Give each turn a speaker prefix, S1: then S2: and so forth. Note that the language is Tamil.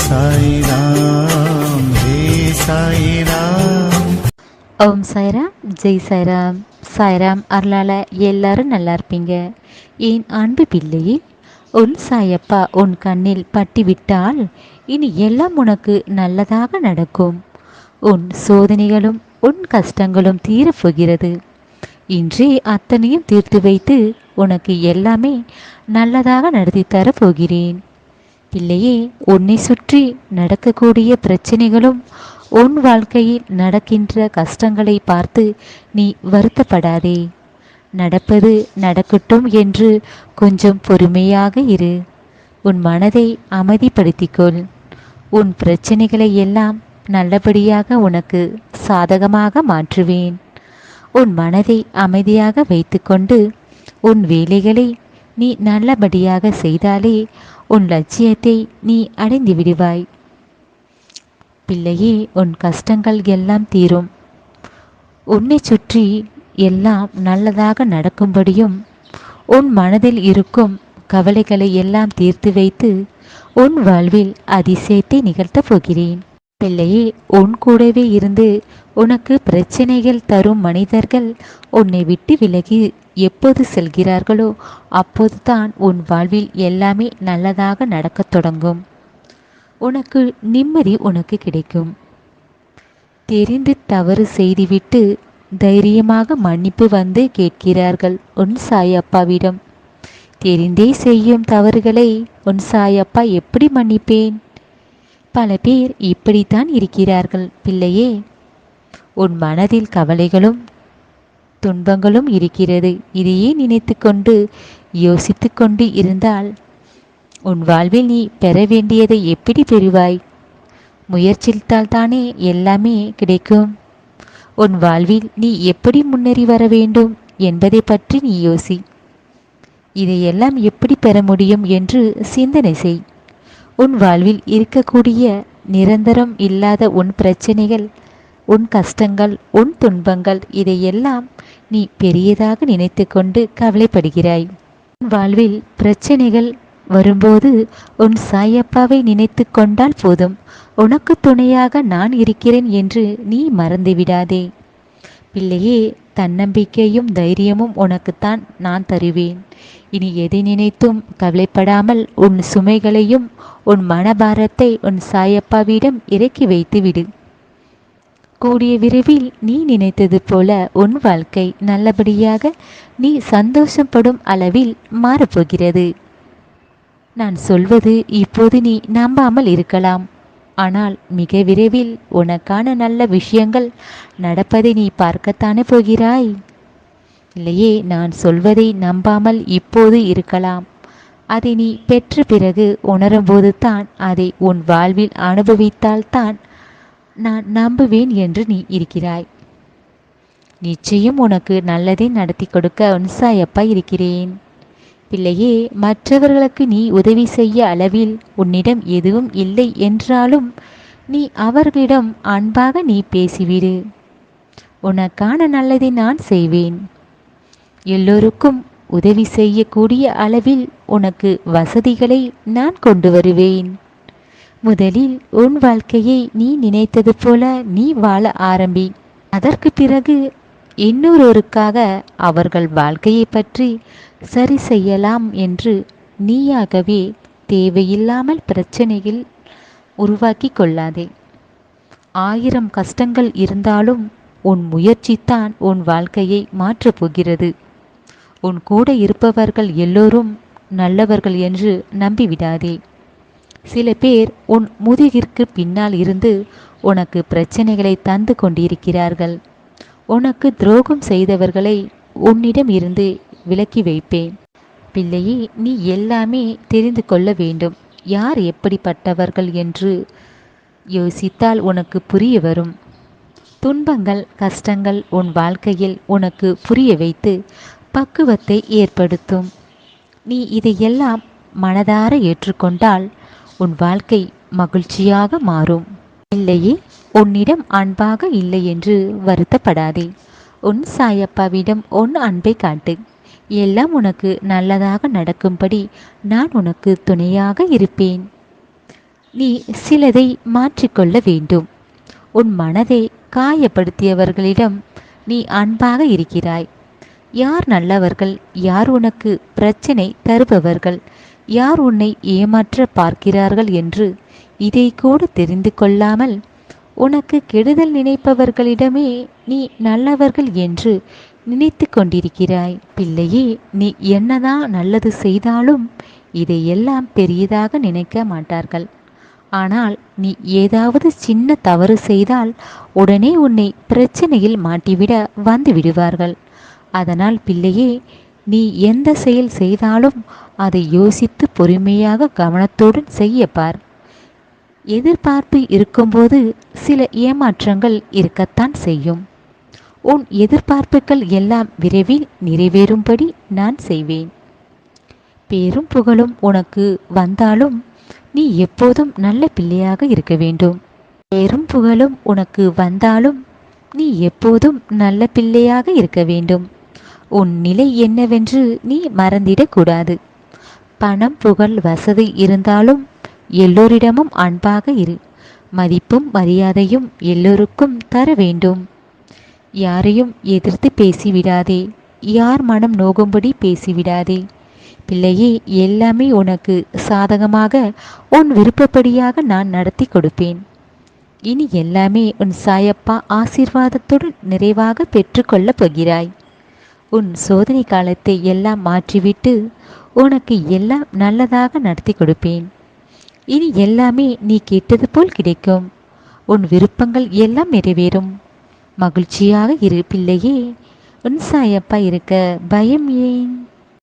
S1: சாய்ராம் ஹே சாய்ராம்.
S2: ஓம் சாய்ராம், ஜெய் சாய்ராம். சாய்ராம் அருளால எல்லாரும் நல்லா இருப்பீங்க. என் அன்பு பிள்ளையே, உன் சாயப்பா உன் கண்ணில் பட்டிவிட்டால் இனி எல்லாம் உனக்கு நல்லதாக நடக்கும். உன் சோதனைகளும் உன் கஷ்டங்களும் தீரப்போகிறது. இன்றே அத்தனையும் தீர்த்து வைத்து உனக்கு எல்லாமே நல்லதாக நடத்தி தரப்போகிறேன். பிள்ளையே, உன்னை சுற்றி நடக்கக்கூடிய பிரச்சனைகளும் உன் வாழ்க்கையில் நடக்கின்ற கஷ்டங்களை பார்த்து நீ வருத்தப்படாதே. நடப்பது நடக்கட்டும் என்று கொஞ்சம் பொறுமையாக இரு. உன் மனதை அமைதிப்படுத்திக்கொள். உன் பிரச்சனைகளை எல்லாம் நல்லபடியாக உனக்கு சாதகமாக மாற்றுவேன். உன் மனதை அமைதியாக வைத்துக்கொண்டு உன் வேலைகளை நீ நல்லபடியாக செய்தாலே உன் லட்சியத்தை நீ அடைந்து விடுவாய். பிள்ளையே, உன் கஷ்டங்கள் எல்லாம் தீரும். உன்னை சுற்றி எல்லாம் நல்லதாக நடக்கும்படியும் உன் மனதில் இருக்கும் கவலைகளை எல்லாம் தீர்த்து வைத்து உன் வாழ்வில் அதிசயத்தை நிகழ்த்தப் போகிறேன். பிள்ளையே, உன் கூடவே இருந்து உனக்கு பிரச்சனைகள் தரும் மனிதர்கள் உன்னை விட்டு விலகி எப்போது செல்கிறார்களோ அப்போதுதான் உன் வாழ்வில் எல்லாமே நல்லதாக நடக்கத் தொடங்கும். உனக்கு நிம்மதி உனக்கு கிடைக்கும். தெரிந்து தவறு செய்துவிட்டு தைரியமாக மன்னிப்பு வந்து கேட்கிறார்கள் உன் சாயப்பாவிடம். தெரிந்தே செய்யும் தவறுகளை உன் சாயப்பா எப்படி மன்னிப்பேன்? பல பேர் இப்படித்தான் இருக்கிறார்கள். பிள்ளையே, உன் மனதில் கவலைகளும் துன்பங்களும் இருக்கிறது. இதையே நினைத்து கொண்டு யோசித்து கொண்டு இருந்தால் உன் வாழ்வில் நீ பெற வேண்டியதை எப்படி பெறுவாய்? முயற்சித்தால் தானே எல்லாமே கிடைக்கும். உன் வாழ்வில் நீ எப்படி முன்னேறி வர வேண்டும் என்பதை பற்றி நீ யோசி. இதையெல்லாம் எப்படி பெற முடியும் என்று சிந்தனை செய். உன் வாழ்வில் இருக்கக்கூடிய நிரந்தரம் இல்லாத உன் பிரச்சனைகள், உன் கஷ்டங்கள், உன் துன்பங்கள், இதையெல்லாம் நீ பெரியதாக நினைத்து கொண்டு கவலைப்படுகிறாய். உன் வாழ்வில் பிரச்சனைகள் வரும்போது உன் சாயப்பாவை நினைத்து கொண்டால் போதும். உனக்கு துணையாக நான் இருக்கிறேன் என்று நீ மறந்துவிடாதே. பிள்ளையே, தன்னம்பிக்கையும் தைரியமும் உனக்குத்தான் நான் தருவேன். இனி எதை நினைத்தும் கவலைப்படாமல் உன் சுமைகளையும் உன் மனபாரத்தை உன் சாயப்பாவிடம் இறக்கி வைத்து விடு. கூடிய விரைவில் நீ நினைத்தது போல உன் வாழ்க்கை நல்லபடியாக நீ சந்தோஷப்படும் அளவில் மாறப்போகிறது. நான் சொல்வது இப்போது நீ நம்பாமல் இருக்கலாம். ஆனால் மிக விரைவில் உனக்கான நல்ல விஷயங்கள் நடப்பதை நீ பார்க்கத்தானே போகிறாய். இல்லையே, நான் சொல்வதை நம்பாமல் இப்போது இருக்கலாம். அதை நீ பெற்ற பிறகு உணரும்போது தான், அதை உன் வாழ்வில் அனுபவித்தால்தான் நான் நம்புவேன் என்று நீ இருக்கிறாய். நிச்சயம் உனக்கு நல்லதை நடத்தி கொடுக்க உன் சாயப்பா இருக்கிறேன். பிள்ளையே, மற்றவர்களுக்கு நீ உதவி செய்ய அளவில் உன்னிடம் எதுவும் இல்லை என்றாலும் நீ அவர்களிடம் அன்பாக நீ பேசிவிடு. உனக்கான நல்லதை நான் செய்வேன். எல்லோருக்கும் உதவி செய்யக்கூடிய அளவில் உனக்கு வசதிகளை நான் கொண்டு வருவேன். முதலில் உன் வாழ்க்கையை நீ நினைத்தது போல நீ வாழ ஆரம்பி. அதற்கு பிறகு இன்னொருவருக்காக அவர்கள் வாழ்க்கையை பற்றி சரி செய்யலாம் என்று நீயாகவே தேவையில்லாமல் பிரச்சனைகள் உருவாக்கி கொள்ளாதே. 1000 கஷ்டங்கள் இருந்தாலும் உன் முயற்சித்தான் உன் வாழ்க்கையை மாற்றப் போகிறது. உன் கூட இருப்பவர்கள் எல்லோரும் நல்லவர்கள் என்று நம்பிவிடாதே. சில பேர் உன் முதுகிற்கு பின்னால் இருந்து உனக்கு பிரச்சனைகளை தந்து கொண்டிருக்கிறார்கள். உனக்கு துரோகம் செய்தவர்களை உன்னிடம் இருந்து விலக்கி வைப்பேன். பிள்ளையே, நீ எல்லாமே தெரிந்து கொள்ள வேண்டும். யார் எப்படிப்பட்டவர்கள் என்று யோசித்தால் உனக்கு புரிய வரும். துன்பங்கள், கஷ்டங்கள் உன் வாழ்க்கையில் உனக்கு புரிய வைத்து பக்குவத்தை ஏற்படுத்தும். நீ இதையெல்லாம் மனதார ஏற்றுக்கொண்டால் உன் வாழ்க்கை மகிழ்ச்சியாக மாறும். இல்லையே, உன்னிடம் அன்பாக இல்லை என்று வருத்தப்படாதே. உன் சாயப்பாவிடம் உன் அன்பை காட்டு. எல்லாம் உனக்கு நல்லதாக நடக்கும்படி நான் உனக்கு துணையாக இருப்பேன். நீ சிலதை மாற்றிக்கொள்ள வேண்டும். உன் மனதை காயப்படுத்தியவர்களிடம் நீ அன்பாக இருக்கிறாய். யார் நல்லவர்கள், யார் உனக்கு பிரச்சனை தருபவர்கள், யார் உன்னை ஏமாற்ற பார்க்கிறார்கள் என்று இதை கூட தெரிந்து கொள்ளாமல் உனக்கு கெடுதல் நினைப்பவர்களிடமே நீ நல்லவர்கள் என்று நினைத்து கொண்டிருக்கிறாய். பிள்ளையே, நீ என்னதான் நல்லது செய்தாலும் இதையெல்லாம் பெரியதாக நினைக்க மாட்டார்கள். ஆனால் நீ ஏதாவது சின்ன தவறு செய்தால் உடனே உன்னை பிரச்சனையில் மாட்டிவிட வந்து விடுவார்கள். அதனால் பிள்ளையே, நீ எந்த செயல் செய்தாலும் அதை யோசித்து பொறுமையாக கவனத்துடன் செய்யப்பார். எதிர்பார்ப்பு இருக்கும்போது சில ஏமாற்றங்கள் இருக்கத்தான் செய்யும். உன் எதிர்பார்ப்புகள் எல்லாம் விரைவில் நிறைவேறும்படி நான் செய்வேன். பேரும் புகழும் உனக்கு வந்தாலும் நீ எப்போதும் நல்ல பிள்ளையாக இருக்க வேண்டும். பேரும் புகழும் உனக்கு வந்தாலும் நீ எப்போதும் நல்ல பிள்ளையாக இருக்க வேண்டும். உன் நிலை என்னவென்று நீ மறந்திடக்கூடாது. பணம், புகழ், வசதி இருந்தாலும் எல்லோரிடமும் அன்பாக இரு. மதிப்பும் மரியாதையும் எல்லோருக்கும் தர வேண்டும். யாரையும் எதிர்த்து பேசிவிடாதே. யார் மனம் நோகும்படி பேசிவிடாதே. பிள்ளையே, எல்லாமே உனக்கு சாதகமாக உன் விருப்பப்படியாக நான் நடத்தி கொடுப்பேன். இனி எல்லாமே உன் சாயப்பா ஆசீர்வாதத்துடன் நிறைவாக பெற்றுக்கொள்ளப் போகிறாய். உன் சோதனை காலத்தை எல்லாம் மாற்றிவிட்டு உனக்கு எல்லாம் நல்லதாக நடத்தி கொடுப்பேன். இனி எல்லாமே நீ கேட்டது போல் கிடைக்கும். உன் விருப்பங்கள் எல்லாம் நிறைவேறும். மகிழ்ச்சியாக இரு பிள்ளையே. உன் சாயப்பா இருக்க பயம் ஏன்?